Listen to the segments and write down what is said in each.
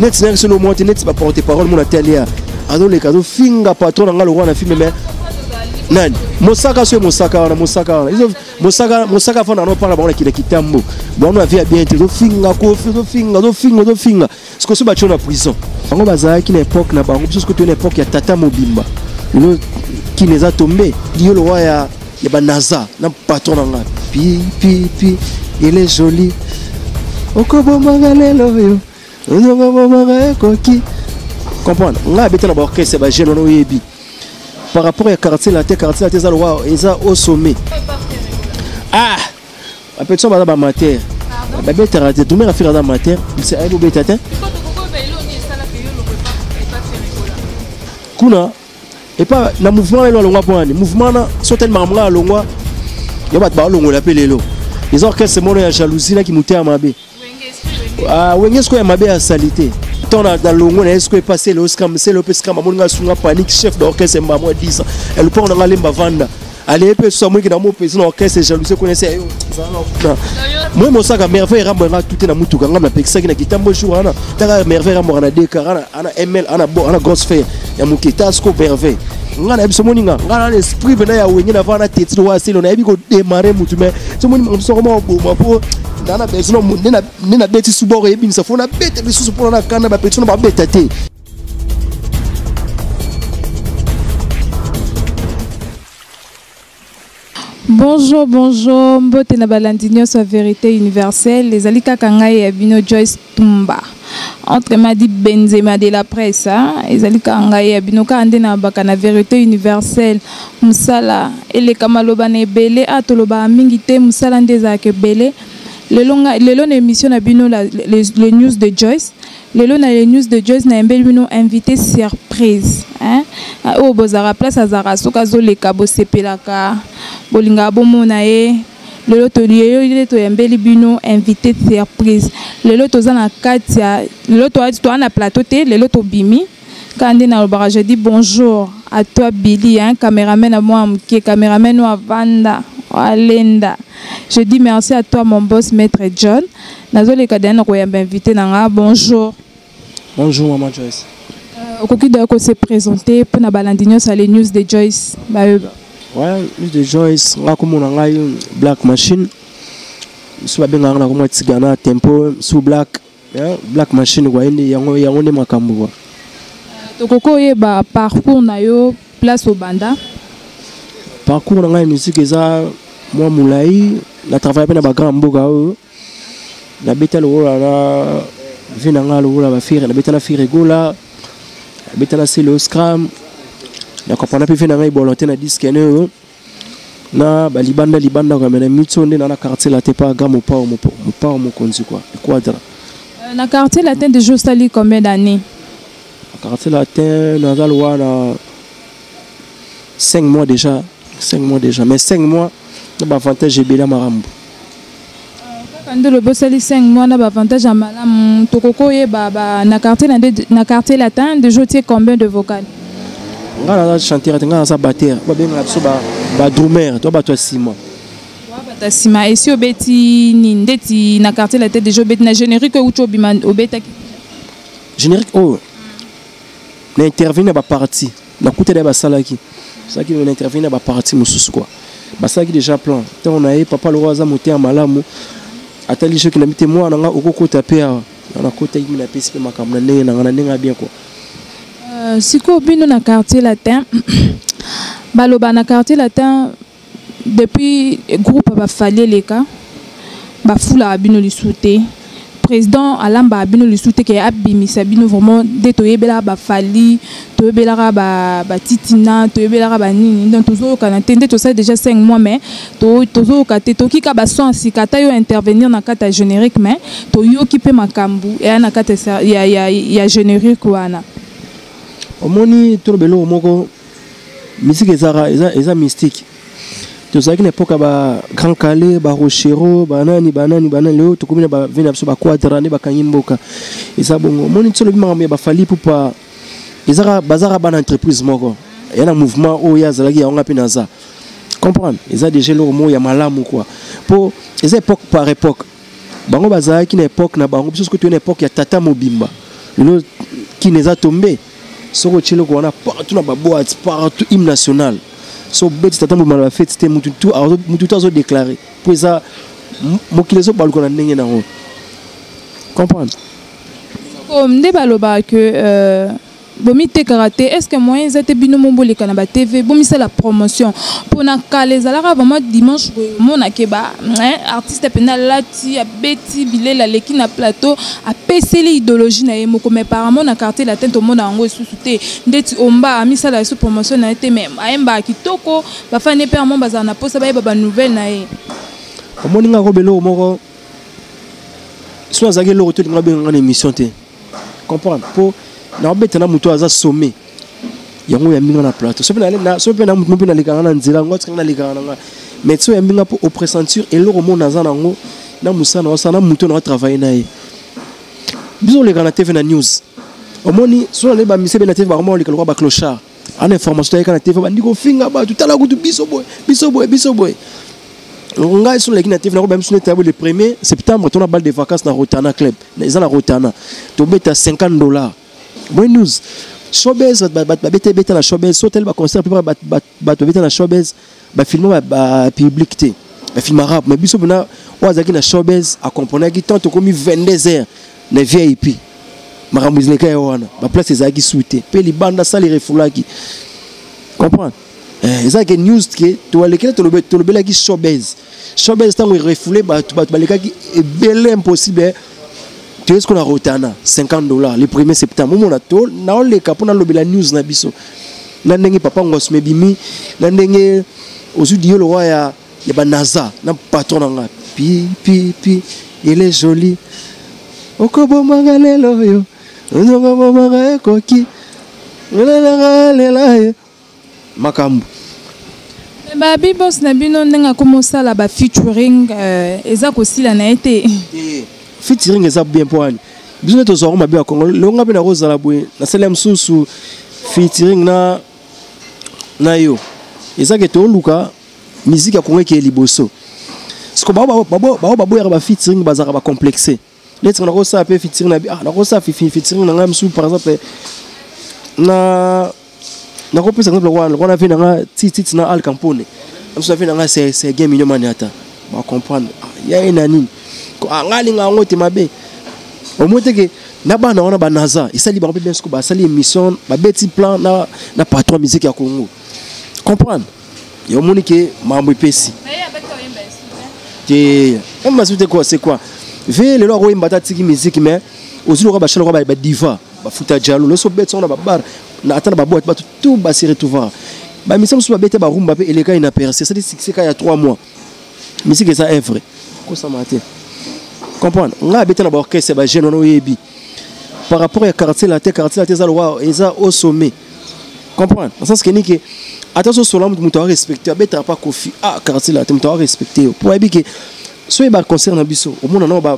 net c'est que le monte net pas porte-parole mon atelier ado le cadeau finga patron nga le roi na film mais nani Mosaka sur Mosaka fona no parla bona kile kitambo bon on vient bien te finga ko finga ce que ce battu na prison bango bazaa ki na époque na bango parce que tu une époque ya tata mobimba qui les a tombés dio le roi ya banaza na patron nga pi il est joli okobo magalelo yo okobo magae koki comprendre nga beta na orchestre ba jeune no yebi par rapport à quartier la tête ça le roi ils a au sommet ah a petit ça ba mater ba beta raté tout me faire dans mater c'est ay beta tête kuna et pas na mouvement le longwa bwana mouvement na certainement nga longwa ya bat ba longo la pelelo les orchestres c'est mon jalousie là qui montait à mabe ah wenge sko ya mabe ya salité dans longo na est-ce que passer le scam c'est le scam mon nga sunga panique chef d'orchestre mba moi 10 elle prend dans lemba vanda allez peu so moi qui dans mon pays l'orchestre jalousie connaissait moi Mosaka merveille rambo nga tout na mutuka nga na pekisa na kitambo jour ana ta merveille rambo na dekara ana ml ana grosse fer ya mukita sko merveille nga na biso moninga nga na esprit bena ya wengi na vana tete wa selo na biko démarrer mutu mais so moni on so comment boma po na besoin nena beti suboro yebi ça faut na bete biso pour na kana ba petino ba beta te. Bonjour, mbote na balandinyo sa vérité universelle, les alika kangai et Bino Joyce Tumba. Entre Madi Benzema de la presse, les alika kangai et Bino Kande na baka na vérité universelle, Musala, et les kamalobane belé, atoloba mingite, Musala ndeza ke belé. Le long émission na Bino les news de Joyce. Les news de Joyce na mbel Bino invité surprise. Au bozara place à Zara, sokazo le kabo sepelaka. Bolinga bomona e lelo to liyo ile to yembeli bino invité surprise lelo to za na katia lelo to na plateau te lelo to bimi kande na lobara je dis bonjour à toi Billy caméraman à moi qui caméraman wa Vanda wa Lenda je dis merci à toi mon boss maître John nazole kadena ko yamba invité na bonjour maman Joyce okoki da ko se présenter pour na balandinyo sa les news de Joyce baeba. Ouais, de Joyce, on a comme on a Black Machine. Soit bien on a comme Tigana Tempo sous Black Machine quoi, il y a on est makambo. Tokoko ye ba parcours na yo place au banda. Parcours na musique eza moi moulai, na travailler na ba grand mboga o. Na betel o la vina ngalo o la ba fire, na betela fire gola. Betela c'est le scram. Na kopana pe fena ngai volonté na disque ne na ba libanda kwa mena mitsonde na quartier la tepa gamo pa mo konzi quoi quadra na quartier latin de Jostali combien d'années quartier latin na zalwa na 5 mois déjà mais 5 mois na ba avantage ebela marambo quand le bossali 5 mois na ba avantage à malam tokoko ye ba na quartier latin de Jotier combien de vocales ngala chanter ngala sa batteur ba benga so ba drummer to ba to 6 mois wa ba ta sima et si obeti ni ndeti na quartier la tête de jobeti na générique ou to bima obeta générique oh na intervenir ba partie na côté de ba salaki ça qui na intervenir ba partie mususu quoi ba salaki déjà plan tant on a papa le roi za monter en malamu atali je qui na mité moi na okoko taper na côté yi na pesi makamna na nenga bien quoi. Siko bino na quartier latin baloba na quartier latin depuis groupe ba fallait les cas ba fula bino li souté président alamba bino li souté ke abimisa bino vraiment detoyebela ba fali toyebela ba titina toyebela ba nini donc toujours kana tende to ça déjà 5 mois mais toujours kate to kika ba son sikata yo intervenir na kata générique mais to yo kipe makambu et na kata ya générique wana omoni trobelo moko musique eza mystique to zaki n'époque ba Grand Calais ba Rochero banani leo to komina ba vena biso ba quadra ne ba kanyimboka eza bongo omoni tsolo bima ba fali pupa ezara bazara ba entreprise moko yana mouvement o ya zalaki ya nga pinaza comprendre eza déjà lo mo ya malamu quoi po eza époque par époque bango bazaki na époque na bango biso que tu une époque ya tata mobimba le qui n'est pas tombé so ko chilo ko na partout na ba boîte partout hymne national so bête tata mo mala fête c'était mutu tout azo déclarer pour ça mo kileso ba ko na ndenge na ho comprendre comme des baloba que bomi te karaté est-ce que moi ils étaient bino mon bolé kanaba TV bomi c'est la promotion pour na les alara vraiment dimanche mon akeba artiste penal là ti a beti bilé la leki na plateau a PC l'idéologie na yemo comme apparemment na quartier la tête au monde en sous-souté ndeti omba a mis ça la sous promotion na été même aemba kitoko ba fa ne père mon bazar na posa ba nouvelle na ye omoni nga ko belo moko so azaki lo to nga benga na émission te comprendre pour na bête na muto aza sommet yango ya minga na plateau so pe na muto na likanga na nzela ngoti na likanga na mais so ya minga au pressenture et le romo naza nango na musana osana muto na travailler na ye biso le kana TV na news omoni so le ba misebe na TV ba romo le kalwa ba clochard en information ya kana TV ba ndiko finga ba tutala kutu biso boy ngai sur les natifs na ba msune table le 1er septembre ton balle de vacances na Rotana club na na Rotana to beta $50. Bonne news. Showbiz beta na showbiz so tel ba concert ba to beta na showbiz ba film ba publicité ba film arabe mais biso bina wazaki na showbiz a comprendre ki tant comme 22h na VIP maramuzine ka wana ba place ezaki souté pe li banda sali refulaki comprendre ezaki news ke to lekela to le bela ki showbiz tango refoulé ba leka ki belé impossible. Tu sais ce qu'on a Rotana $50 le 1er septembre mon ato na on le kapona lobela news na biso na ndenge papa ngosme bimi na ndenge ozudi yo le roi ya ba NASA na patron nga pi il est joli okobo mangalelo yo nzongo bomanga koki lela makambu babi boss na bino ndenga komosa la ba featuring eza kosila na été featuring est bien pour ani biso to zo ma bien Congo le nga bina roza la boy na selem susu featuring na yo ezake to luka musique ya Congo ki liboso siko babo ya ba featuring bazaka ba complexé lettre na rosa pe featuring na rosa featuring na ngam su par exemple na ko pesa exemple wana vina nga titi na Al Campone amso vina nga c'est game minyo maniata ba comprendre ya ina nini ngalinga ngote mabe omote ke na bana wana ba NASA isali ba bien sco ba sali émission ba beti plan na patron musique ya Congo comprendre yo moni ke mambo epesi ke ma soute quoi c'est quoi ve le lo mbata tiki musique mais aussi le ba chalo ba diva ba futa jalo le so beti on ba bar na atana ba boîte ba tout ba se retrouver ba mission so ba beti ba rumba pe eleka ina percer ça dit c'est il y a 3 mois musique ça est vrai ko ça matin comprendre on a habité dans l'orchestre ba jeune on yebi par rapport à quartier la za loi eza au sommet comprendre dans sens que ni que attention sur l'homme muto respecter abeta pas kofi quartier la muto respecter pour yebi que so ba concert na biso au monde non ba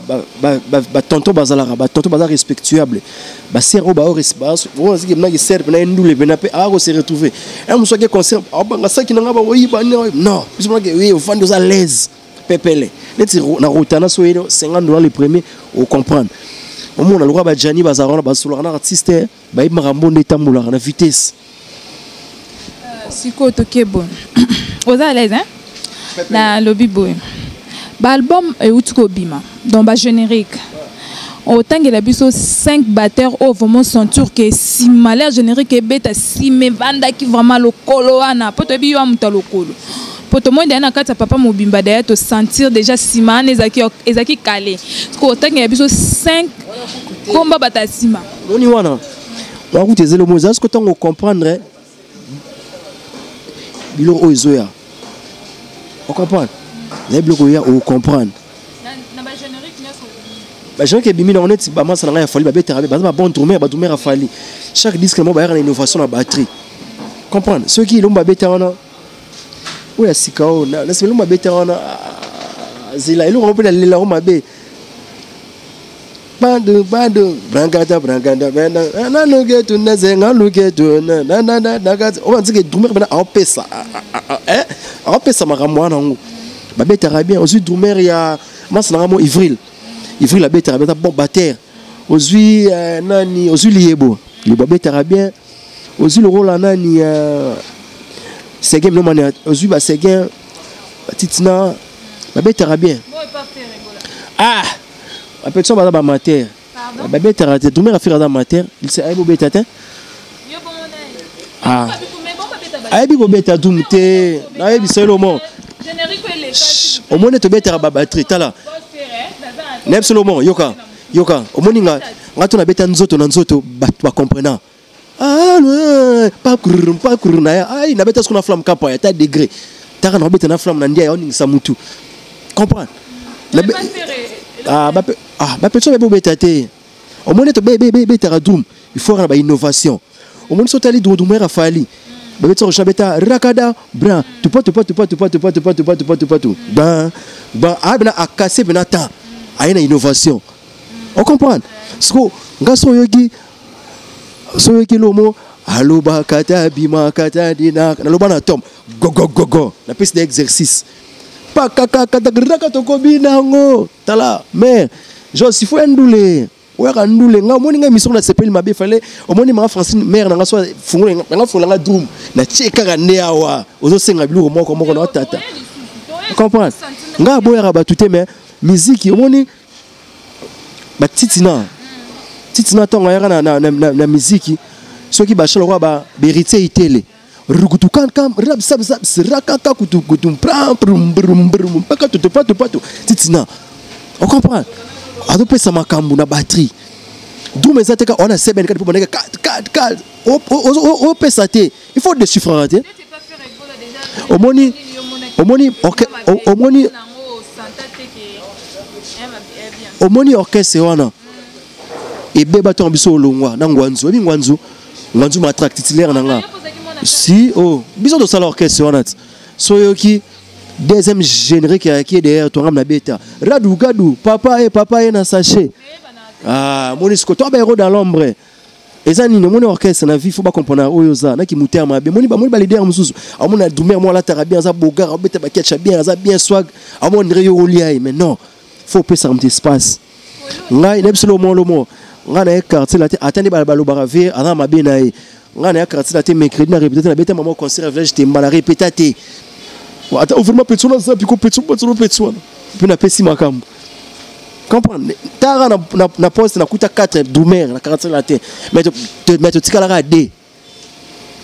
tonton bazala ba tonton bazala respectuable ba sero ba au respect on dit que na serve na ndule bena pe a se retrouver un muso que concert ba saki na ba oyiba non biso na que oui au fond de à l'aise pepele neti na Rotana so $50 le premier au comprendre au monde le roi ba Jani bazarona ba solo na artiste ba marambo ndetambula na vitesse siko to kebo oza à l'aise hein na lobby boy ba album e utiko bima dans ba générique autant que la biso 5 batteurs au vraiment sentir que si malheur générique e beta si me vanda qui vraiment le kolo ana poto bi yo muta lokolo poto moi ndana kata papa mobimba d'ailleurs to sentir déjà simane ezaki calé autant que la biso 5 combat batasima oni wana wa kuteze le mozas ko tango comprendre bilo ozoya on comprend les blocs oya on comprendre na ba générique nyako ba gens qui bimi na honnête ba masa na ya fali ba betera ba bon drummer ba drummer a fali chaque disque mo ba ya na innovation na batterie comprendre ceux qui l'ont ba betera na oya sikao na se l'ont ba betera na zila ilo on peut aller là on ma be bando brangada na no get to na zenga no get to na on va dire que drummer bana a pesa a pesa makamwana ngo ba betera bien aussi drummer ya masana mo Ivril la betera bon batteur ozui nani ozui liebo liebo betara bien ozui le rôle nani Seguin no mani ozui ba Seguin titina ba betara bien ah après ça ba mater ba betara te dumera fira da mater il s'est aibo betata ah aibi ko beta dumte na aibi selo mo au moins te betara ba batterie tala Nepsolomo, yoka, omoni nga tona beta nzoto na nzoto ba comprena. Ah pas cour na ya, ai na beta ce qu'on a flamme kapa ya ta degré. Ta na beta na flamme na ndia ya oni samutu. Comprendre. Ba petso ba beta te. Omoni to beta radum, il faut avoir innovation. Omoni so tali do mera fali. Ba beta so beta rakada bran, tu pas. Ba abna akase benata. A une innovation. On comprend. Parce que soyoki lomo aloba kata bima kata dina loba na tom go na piste d'exercice. Pas kaka kata graka toko binango tala mais genre s'il faut ndoule wera ndoule nga moni nga mission na sepeli mabe fallait au moni ma Francine mère na so fungo nga folanga drum na cheka ne awa ozo senga bilu moko na tata. On comprend. Nga boya ba tuté mais musique omoni ba titina tonga yaka na musique soki ba shalo ba berité itele rukutukan kam rap sab rakaka kutum pram paka to titina on comprend ado pesa makambu na batterie d'où mes ateka on a seben ka pour 4 o pesa te il faut déchiffrer te omoni omoni orchestre wana ebeba to biso olongwa na ngwanzu matraque titulaire nanga si biso to sala orchestre wana soyoki deuxième générique qui est derrière toi na beta radu papa et na sachet moni sko to ba héros dans l'ombre ezani no moni orchestre na vie faut pas comprendre oyoza na ki muter mabe moni ba leader mususu amona dumer moi la tarabia za bogar beta ba ketcha bien za bien swag amona reyo oliai mais non faut pas s'arrêter espace ngai nebselo lomo nga na quartier la attendi balobalo baravé ana mabe na e nga na quartier la te mercredi na répéter na beta maman concert village te mbala répéter ata vraiment petso za piko petso puis na pesi makambo comprendre tara na poste na kuta 4 dumer na quartier la te mais tikala ka d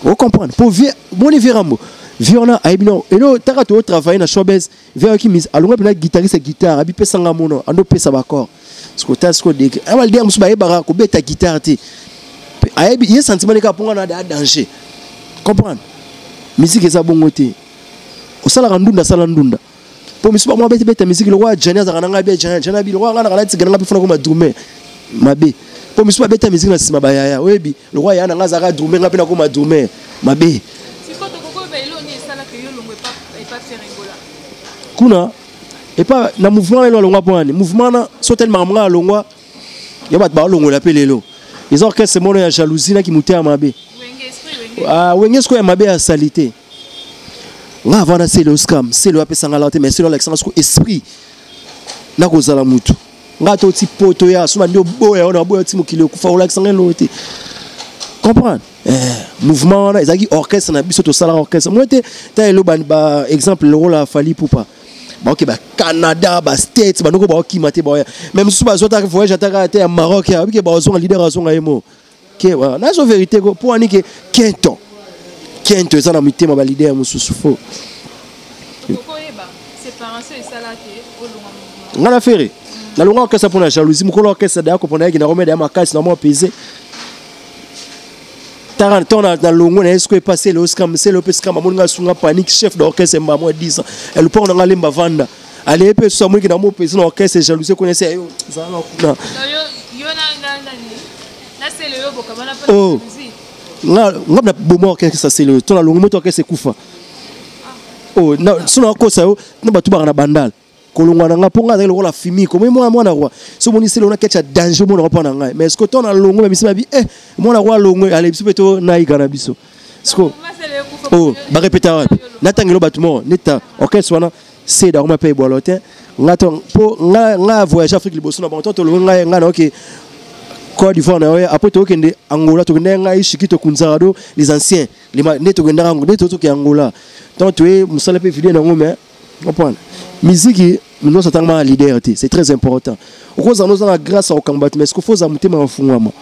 on comprendre pour vie mon virambo viona aibino eno tara to travailler na showbiz via qui mise alonga pena guitariste guitare abi pesa ngamono ando pesa bakor sko de amal dia musuba ebara ko beta guitare te aibi ye sentiment ka ponga na danger comprendre musique eza bongo te osala ndunda po misuba mo beta musique le roi jania za kananga be jania bi le roi ngana kala tigana ngapi fona ko madume mabe po misuba beta musique na sima bayaya oyebi le roi yana ngaza ka dume ngapi na ko madume mabe kuna et pas na mouvement le longwa poni mouvement na so tellement mga longwa ya bat ba longwa la pelelo ils ont que c'est mon ya jalousie na ki muté mabe wenge sko ya mabe ya salité nga vana c'est le scam c'est le apesa ngala te mais c'est l'excellence ko esprit na ko zala mutu nga to ti poto ya suma ndio boya ona boya ti mokile ku fa ola kisanga lote comprendre mouvement na ezaki orchestre na biso to sala orchestre moi te ta elo ba exemple le rôle a fali poupa ba ok ba Canada ba States ba noko ba okimate ba même sous ba zota voyage ataka te Maroc ya bi ke ba zo leader azo ngaimo ke wa na so vérité ko pour ani ke Kento ça na mitema ba leader mususu fo kokoyeba séparation et salate olonga ngana fere na longa orchestre pour la jalousie mukolo orchestre da ko pona yaki na remède ya makasi na mo peser Taranton dans longo na esko passé le scam c'est le scam amonga sunga panique chef d'orchestre mba mo 10 elle pon na lemba vanda allez pe so mo ki na mo pesi na orchestre jalousie connaissait yo ça na yo na c'est le yo boka bana pa jalousie na bomo orchestre ça c'est le ton na longo moto orchestre kufa na suna ko sa yo na batu ba na bandal kolongwa na nga ponga le la fimi comme moi na roi so moni c'est le na ketcha danger mo na pa na nga mais est-ce que ton na longo mais misi bi mo na roi longo allez biso peto na igana biso sko ba répéter na tangelo batumo neta orchestre wana c'est da ma paye bolotin nga to po nga voyage Afrique liboso na bon to longo nga na OK Côte d'Ivoire après to kende Angola to kende ngai Shikito Kunzarado les anciens les neto kende Angola neto to Angola donc tu es musala pe fidèle na ngome comprendre musique nous sommes tellement leader c'est très important au cause nous avons grâce au combat mais ce qu'il faut zamuter ma fungwama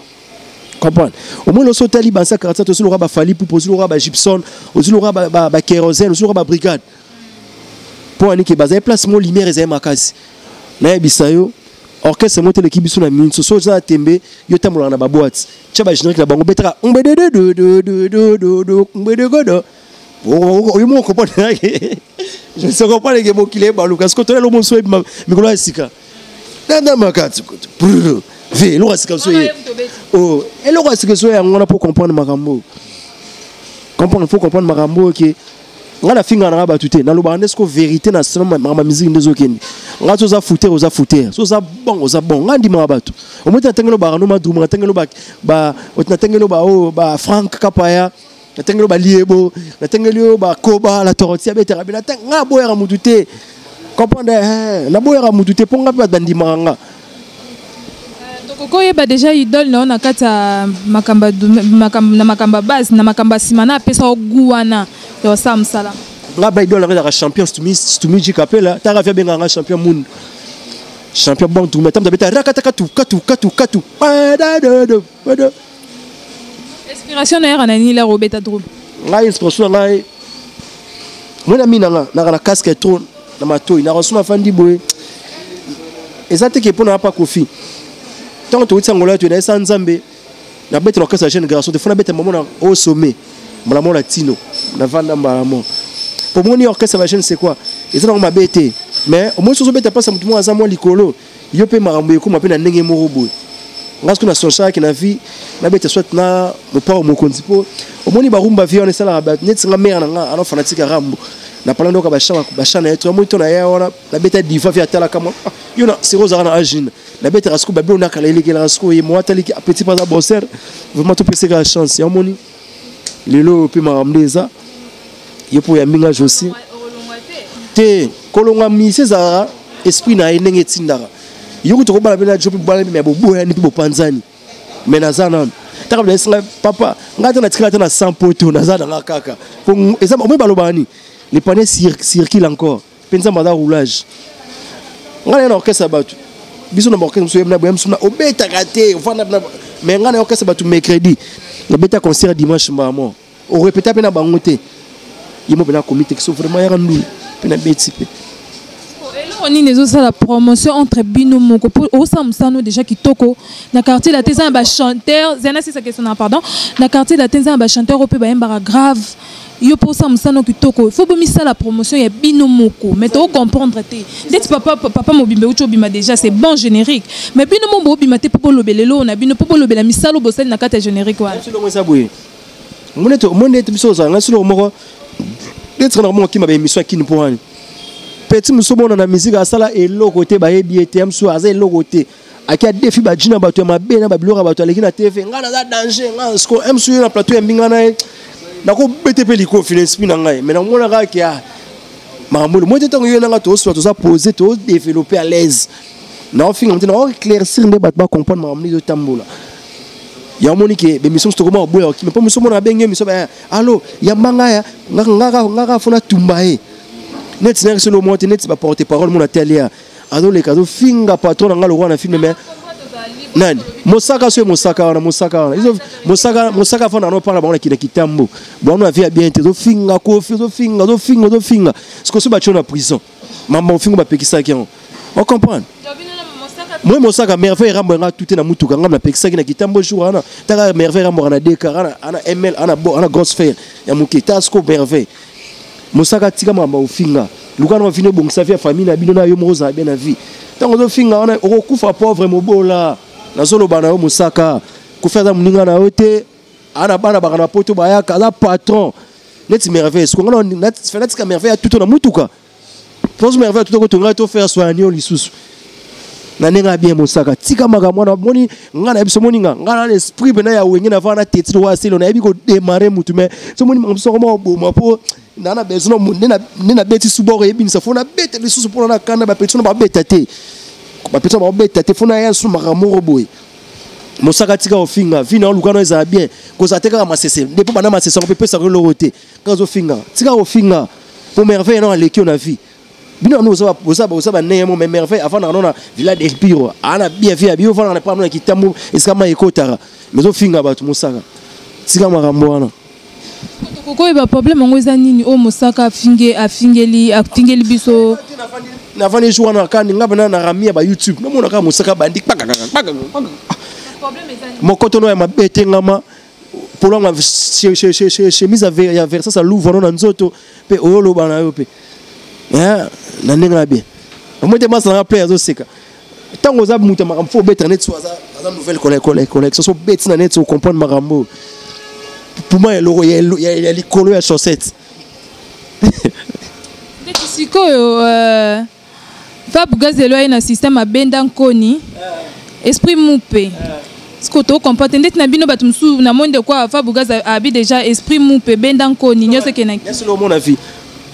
comprendre au moins le sotali bansa karata to sulu ba fali pour sulu ba Gibson au sulu ba kérosène au sulu ba brigade pour ani ke baza place mo lumière ezay makasi na bisayo orchestre monte l'équipe biso na minute so za tembe yo tamola na ba boîte tcha ba générique la bango betara mbede de mbede godo o mo comprendre je ne sais pas les mots qu'il est balou parce que toi le monde soit mikolo sika na makati ve lo sika so oh et lo sika so ya ngona pour comprendre makambo comprendre faut comprendre makambo que ngana finga na ba tuté na lo ba nesko vérité na solo ma musique ndezo kendi nga to za fouter so za bon ngandi ma batu o mo tangelo ba no maduma tangelo ba o tangelo ba Frank Kapaya tangelo ba Liebo tangelo ba Koba la Torotia betera bela nga boyera mututé comprendre na boyera mututé pour nga ba ndima nga Koko yeba déjà idole na kata makamba base na makamba simana pesa oguana yo sam salam nga ba idole la champion stumiji kapela ta rafia benga nga champion monde champion bon tout metam beta rakata katu inspiration na era ni la robeta drum nga inspiration nga mona mina nga na casque trop na matoi na resuma fandi boy ezate ke pona pa kofi tant que tu es angolais tu es sans Zambé na bête l'orchestre jeune garçon te fona bête maman au sommet maman latino na vanda maman pour moi l'orchestre jeune c'est quoi et ça dans ma bête mais au moins sur bête pas ça mutu moi azamo likolo yo pe marambo ko ma pe na ndenge morobo ngasiko na soncha ki na vie na bête soit na mo pa mo konzipo au moins ni barumba vie on est ça la bête net nga mère na ana fanatique rambo na pala ndoka bashana yetu mo itona ya wana na bête diva via tala kama yo na c'est rose na agine la bête rasco babé on a calé que la rasco et moi tali petit pas à bosser vraiment tout passer la chance ya moni lelo pe maramdeza yo po ya minga aussi te kolonga mi cesara esprit na ndenge tindara yo ko to ba bela job ba me bobo ya ni po panzani mais nazana ta ba singa papa ngata na tikala na 100 poto nazana ngakaka pour exemple moi balobani les panneaux circulent encore pensa mada roulage ngana na orchestre batu biso na orchestre na boyam suna obeta kate ofana mais ngana orchestre batu mercredi na beta concert dimanche maman o répéter pe na bangote yimo bena comité qui sont vraiment ya ndu pe na beti pe on est la promotion entre bino moko au samsano déjà kitoko na quartier la teza ba chanteur zena c'est sa question pardon na quartier la teza ba chanteur pe ba mbara grave yo pour samsano kitoko il faut bomisa la promotion ya bino moko mais to comprendre te dit papa mobimbe ucho bima déjà c'est bon générique mais bino moko bima te popo lobelelo na bino popo lobela misalo bosel na kata générique wa silo mo saboué moneto biso za na silo moko d'être normalement qui m'a émission qui nous pour petit musomo na musique asala eloko te ba yebi ete amso aza eloko te akia défi ba jina bato ma be na ba bilora bato aleki na TV ngana za danger ngana sko amso na plateau ya mbinga na ko bete pe liko finesse na ngai mais na mona ka kia mamolo mo te tango yena nga to so to sa poser to développer à l'aise na finga on na éclaircir ne ba comprendre mamoni de tambola ya moni ke be mission to ko ma boya ki mais pas musomo na benge mission ba allo ya mbanga ya ngaka fona tumbae net c'est le mot net va porter parole mon atelier ado le cadeau finga patron nga lo na film mais nani mosaka so mosaka fona no parla ba ki kitambo bon on vient bien te zo finga ko zo finga ce que so ba chona prison maman finga ba pekisa ki on comprend moi mosaka merveille rambo nga tout na mutuka nga na pekisa ki na kitambo jour ana ta merveille rambo na deka ana ml ana grosse fer ya mukita sko merveille mosaka tika mamba ofinga lukana wa vino bongisa via famille na bino na yo moza bien na vie tango zo finga ona okufa pauvre mobola na zolo bana yo mosaka ku faire muninga na yote ana bana bakana poto baya kala patron net merveille ce qu'on a net fait ka merveille tout na mutuka pose merveille tout ko tonga to faire soigner lisusu na nenga bien mosaka tika maga mwana moni ngana biso moni ngana l'esprit bena ya wengi na vana tete wa selo na yebi ko démarrer mutu mais so moni mso ko mo po nana besoin nena beti suboro yebi sa fona bete le susu pour na kana ba petona ba beta te ba petona ba beta te fona ya su makamoro boy Mosaka tika ofinga vina lukano eza bien kozateka masese depuis bana masese on peut pas le roter quand ofinga tika ofinga pour merveille non aleki on a vie bino nous oza nemo mais merveille avant na villa del Piro ana bien vie bio vana na pas na kitambo eskama ekotara mais ofinga batu mosaka tika makambo wana koko eba problème ngo eza nini o mosaka afingeli biso na vani jour na kani ngaba na ramia ba YouTube no mona ka mosaka bandi mon coton est ma bête ngama pour la chemise à verser ça l'ouvre non nzoto pe oyolo bana yo pe na nenga bien moi te mas na player zo seka tango za muta ma faut bête net so za nouvelle collection so bête na net so comprendre marambo pour moi il y a les colos à chaussettes siko Fab Gazelo ina système a benda nkoni esprit moupe ce que tu comprends ndet na bino batum sou na monde quoi Fab Gaza abi déjà esprit moupe benda nkoni nyoso ke na est-ce le mon avis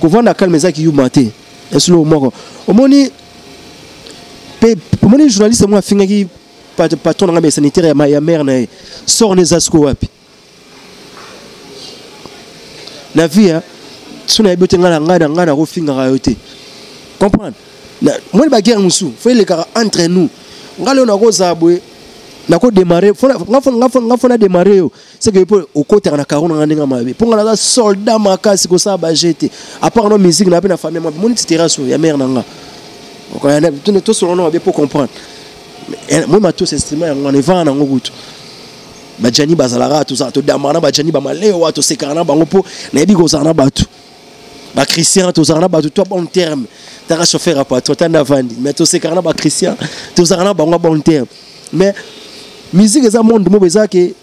ko vanda calme ça qui you maté est-ce le moko omoni journaliste moi finga ki patron na sanitaire ya mère na sort les asko wapi na vie suna ebote ngana ko finga ka yote comprendre moi ba guerre musu faut les cara entre nous ngalo na ko zabwe na ko démarrer ngafona démarrer c'est que pour au côté na karuna ngandinga mabe pour ngala soldat makasi ko sa ba jeter à part no musique na na famille moi mon terrasse ya mère nanga ko ya tout selon nous pour comprendre moi ma tout estimé on est vent na ngokutu ba jani bazalara tout ça to damana ba jani ba maleo to sekana bango po na yebi ko sana batu ba Christian to sana batu to bon terme ta chauffeur à patron tanda vandi mais to sekana ba Christian to sana bango bon terme mais musique est un monde mo bezake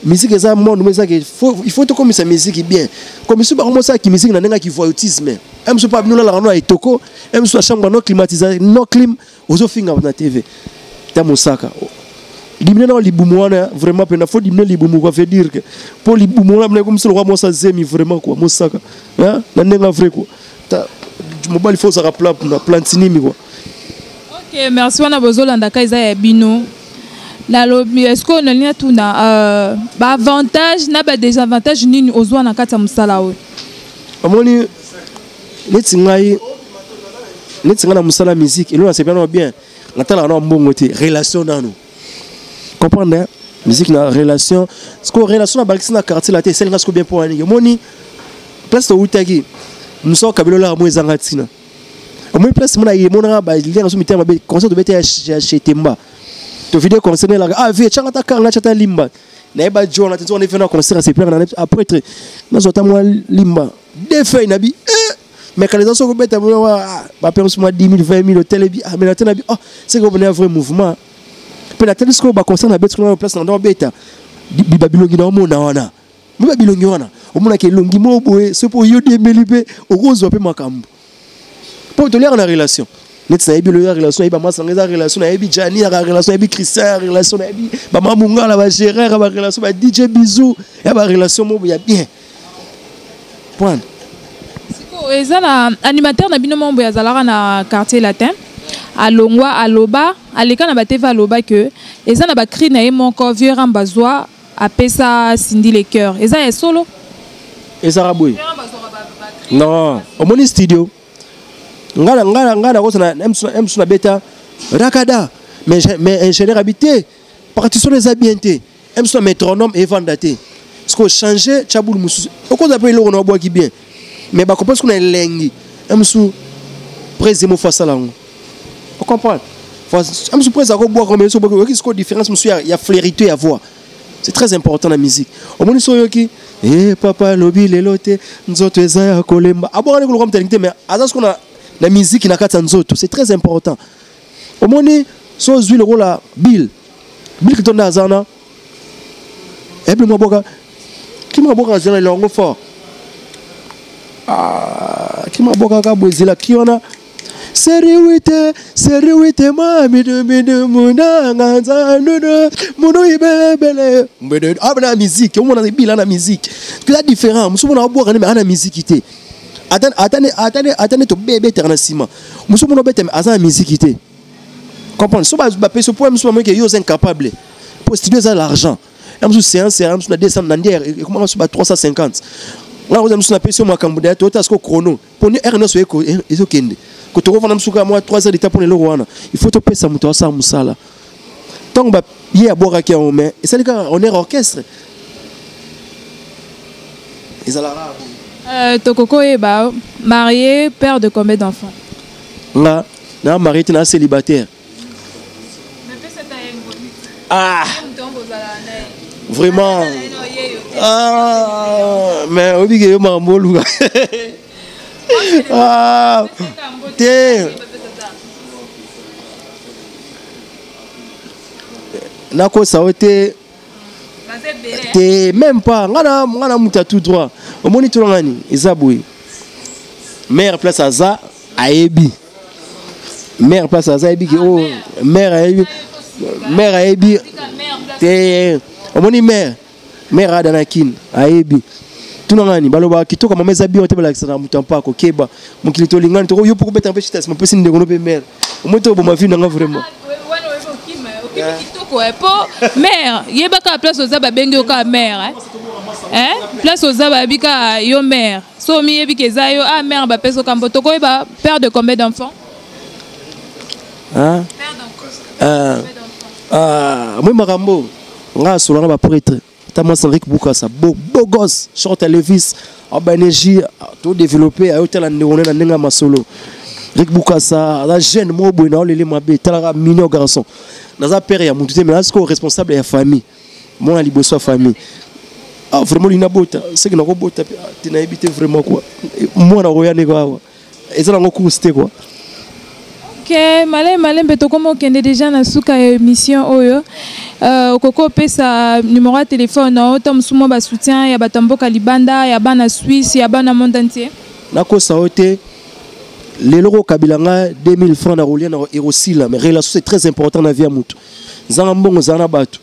musique est un monde mo bezake il faut to comme ça musique bien comme ça ba ça qui musique na nenga qui voyeutisme aime so pas nous la no etoko aime so chambre no climatisé no clim ozo finga na TV ta mosaka dimine na libumwana vraiment pena faut dimine libumu quoi veut dire que pour libumwana mais comme si le roi Moussa zemi vraiment quoi mosaka hein na nenga vrai quoi ta mobile faut ça rappeler na plantinimi quoi. OK merci wana bozolanda kaiza ya bino na lobi est-ce qu'on a tout na ba avantage na ba désavantage nini ozwa na kata musala we amoni netingai na musala musique et là c'est bien natala na mbongo te relation nano comprendre musique na relation ce que relation na balkisi na quartier la te c'est ngasko bien pour ani moni place to utaki muso kabelo la mo ezanga tina omo place mona yemona ba lianga so mitema be concert de bete chez Temba to vidéo concert la vie changa ta kanga chata limba na eba jona te on est venu concert c'est plein après très na zota moi limba deux feuilles nabi mais quand les gens sont bête ba permis moi 10 000 20 000 hôtel bi mais la tenabi oh c'est que on est un vrai mouvement pe la telescope ba concert na bête sur place na beta bi babilongi na omona wana bi babilongi wana omona ke longi mo boye c'est pour yo demelipe okozo pe makambo pour te lire na relation net na yebi le relation ba masanga relation na yebi Jani la relation yebi Christian relation na yebi ba mamunga la ba gérer ba relation ba DJ Bisou ya ba relation mo ya bien point ezala animateur na bino mombo ya zalara na quartier latin alongwa aloba aleka na bateva aloba que ezana ba cri na ye moko vieux rambazwa apesa Cindy les cœurs eza solo ezara boy non omoni studio ngala ko na emsu na beta rakada mais ingénieur habité partition les habienté emsu na métronome et vendaté ce qu'on changer chaboul musu oko za pe lo na bois qui bien mais ba comprendre qu'on est lengi emsu président fois ça là on comprend emsu président ko bois comme ça qu'est-ce qu'on différence musu il y a fleurité à voir c'est très important la musique au moins so yoki papa lobi lelote nzoto ezaya kolemba abona ko comme talente mais azas qu'on a la musique na kata nzoto c'est très important au moins so zui le rôle bill qui tonda azana et puis moi boka qui m'a boka azana longo fort qui m'a boka ka bozela qui on a seriwite mami de muna nganza nuno muno ibebele mbede abana musique on a bill na musique que la différent muso mona boka mais ana musique ité attendez to bébé ternasima muso mona bete azana musique ité comprendre so ba pe so poème so moi que yo incapable postuler ça l'argent. On séance on a descendre dans et comment on sur 350. Là on a payé moi Cambodia tout à ce chrono. Pour une heure so eko ezokende. Ko to vana msuka moi 3 heures d'état pour le wana. Il faut to payer ça muto ça musala. Tant ba yé à boire qui on met et ça les gars on est orchestre. Ils ont la Tokoko est marié, père de combien d'enfants? Là, non, marié, tu es célibataire. Ah, vraiment. Ah, mais on dit que je m'en moule. Ah, t'es. Nako ça a été. T'es même pas. On a monté tout droit. Au moniteur ngani, Isaboui. Mère place à ça, Aebi. Mère place à ça, Aebi qui oh, mère Aebi. Mère Aebi. T'es. Au moni mère. Mère Adanakin, Aebi. Tout ngani, baloba kitoko mama Zabi on te bala ça na mutampa ko keba. Mon kilito lingani to yo pour mettre en fait mon petit ndeko no pe mère. Au moins to bo ma vie nga vraiment. Mère, il y a pas place aux ababengi au cas mère, hein? Place aux ababika yo mère. So mi yebi kezayo ah mère ba peso kamboto ko ba père de combien d'enfants? Hein? Moi marambo, nga solana ba prêtre. Tama Rick Bukasa, beau gosse, short Levis, ba énergie, tout développé à hôtel ndongona na ndenga masolo. Rick Bukasa, la jeune mo boy na lele mabe, tala mignon garçon. Dans un père et à mon mais là, c'est responsable de la famille. Moi, je suis famille. Ah, vraiment, il y a bota. C'est que nous bota, tu n'as habité vraiment quoi. Moi, je suis quoi. Et ça, on a quoi. Ok, malin, beto comme on connaît déjà dans souka émission oyo. Koko pesa numéro de téléphone, autant musumo ba soutien, ya batambo kalibanda, ya bana Suisse, ya bana monde entier. Nako ça a été les loro kabilanga 2000 francs na rolien na erosila mais relation c'est très important na vie à mutu zanga mbongo zana batu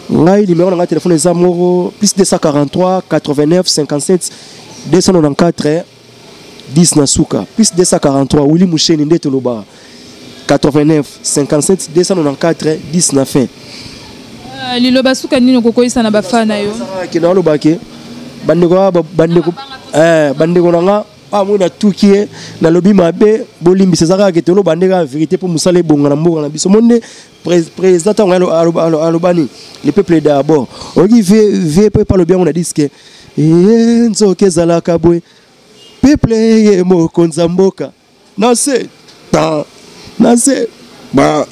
ngai numéro na téléphone za moro plus 243 89 57 294 10 na suka plus 243 Willy Moucheni ndete loba 89 57 294 10 na fin liloba suka nino kokoisa na bafana yo kina loba ke bandeko nanga ah moi na tout qui est na lobby mabe bolimbi c'est ça que te lo bandeka vérité pour musale bonga na mboka na biso monde président alobani le peuple d'abord on dit vie pas le bien on a dit que nzoke zala kabwe peuple ye mo konzamboka na c'est ba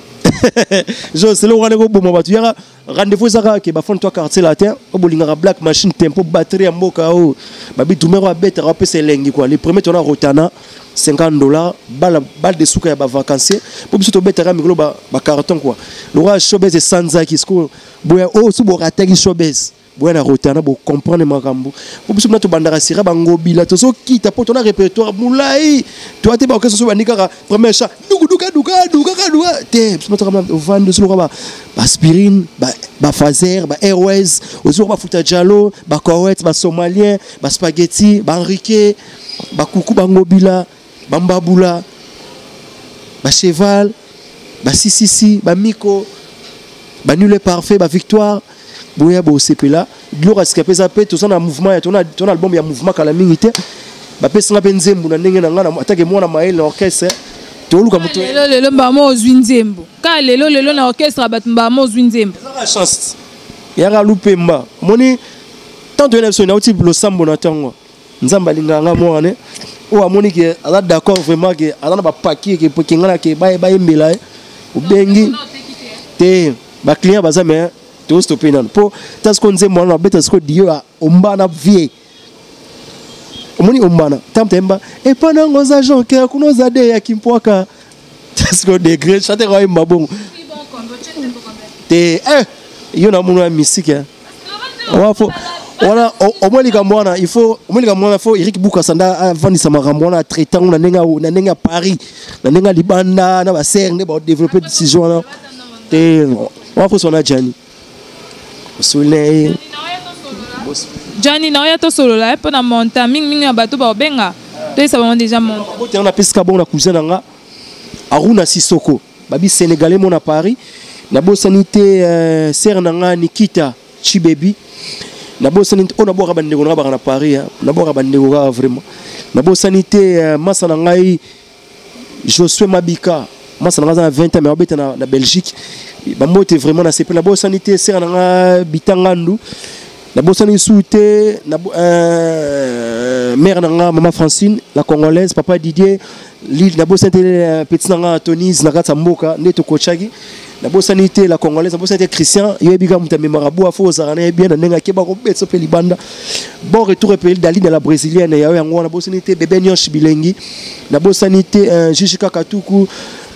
je c'est le rwanda ko bomo batu yaka rendez-vous zaka ke ba fond toi quartier la terre o bolinga black machine tempo batterie mboka o ba bitumero a beta rapé c'est lengi quoi les premiers on a rotana $50 balle de souka ya ba vacancier pour biso to beta ka mikolo ba carton quoi le roi showbiz sanza qui school boya o su bo rataki showbiz boya na rotana bo comprendre makambo pour biso na to bandara sira bango bila to so kita po to na répertoire moulai to ate ba okaso so bandika premier chat duka te biso to kama vendre sur ba aspirine ba Phaser ba Airways ozo ba futa jalo ba Koweït ba Somalien ba spaghetti ba Enrique ba kuku ba ngobila ba mbabula ba cheval ba sisisi ba miko ba nul parfait ba victoire boya bo sepela gloire escapé ça peut tout ça na mouvement ya ton album ya mouvement kala mingité ba pesa ngape nzembu na ndenge na ngana atake mwana mael na orchestre toluka muto lelo mbamo ozwinzembu ka lelo na orchestre bat mbamo ozwinzembu la chance yara lupemba moni tant de so na uti lo sambo na tango nzamba linganga mwana o amoni ke ala d'accord vraiment ke ala na ba paquet ke ngana ke ba mbela ubengi te ba client bazame to stopper nan po tas ko nze mwana beta sko dio a ombana vie omoni ombana tamtemba e pana ngoza jonke kunoza de ya kimpoaka tas ko degré chate ko mbabongo te yo na mwana musique wafo wala omoni ka mwana il faut omoni ka mwana faut Eric Bukasa nda avant sa makamwana traitant na nenga Paris na nenga libanda na ba serre ne ba développer décision na te wafo sona jani Soleil. Johnny na oya to solo la pe na monta mingi ya bato ba benga. To ça va déjà monter. On a pesca bon na cousin nga Aruna Sissoko. Babi sénégalais mon à Paris. Nabo sanité ser nanga Nikita Chibebi. Nabo sanité on nabo rabande ko na Paris, nabo rabande ko vraiment. Nabo sanité masa nanga Josué Mabika, masa nanga 20 ans mais obeta na Belgique. Ba moté vraiment na CP nabo sanité ser nanga Bitangandu. Nabo sanité souté nabo mère nanga maman Francine, la congolaise, papa Didier, l'île nabo sanité petit nanga Tonis nakata mboka neto kochagi. Nabo sanité la congolaise, nabo sanité Christian, yebiga mutame marabu afo zarana bien na nenga keba ko betso pe libanda. Bon retour pays d'Ali de la brésilienne ya yango nabo sanité bébé Nyosh Bilengi. Nabo sanité Jishika Katuku,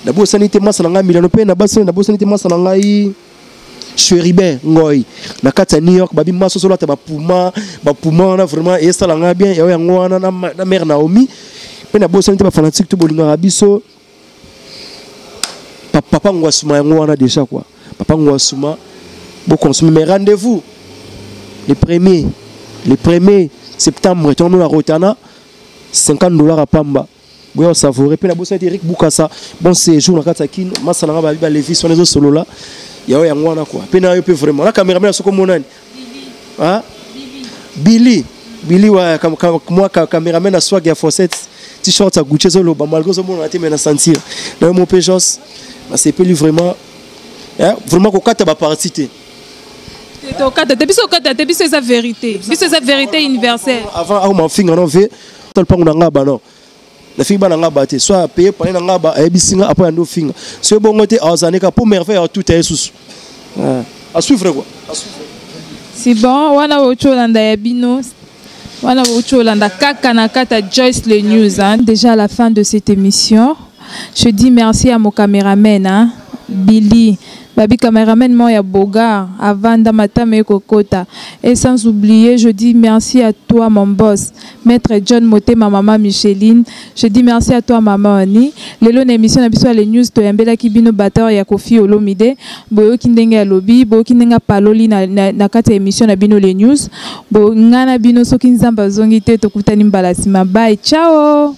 nabo sanité masananga Milano pe nabo sanité masananga Chéribin Ngoy na kata New York babi maso solo ta ba puma na vraiment et ça langa bien ya yango na mère Naomi pe na bo sanité ba fanatique to bolinga biso papa ngwasuma yango wana déjà quoi papa ngwasuma bo consommer mais rendez-vous le 1er septembre ton na Rotana $50 à Pamba boyo savourer pe na bo sanité Eric Bukasa bon séjour na kata kin masalanga babi ba levi sur les autres solo là ya yango wana quoi pe na yo pe vraiment la caméra mena soko monani ah Billy wa moi caméraman na swag ya Fawcett t-shirt à Gucci zo lo ba malgré zo mona te mena sentir na mon péjos c'est pe lui vraiment vraiment ko kata ba partie te to kata te biso esa vérité universelle avant au ma finga non ve tol pa ngana ba non la fille ba nga ba te soit payer par na nga ba ebisinga après ando finga c'est bon ngote azanika pour merveille tout est sous à suivre quoi à suivre. C'est bon wana ocholanda ya bino wana ocholanda kaka na kata Joyce le News hein. Déjà à la fin de cette émission je dis merci à mon caméraman hein, Billy babi caméraman Moya Bogar avant Damatame Kokota. Et sans oublier, je dis merci à toi mon boss, maître John Moté, ma maman Micheline. Je dis merci à toi maman Annie. Lelo na émission na biso les news to yambela kibino batteur ya Kofi Olomide. Boyo kindenga lobby, boyo kindenga paloli na kata émission na bino les news. Bo ngana bino soki nzamba zongi te to kutani mbala sima. Bye, ciao.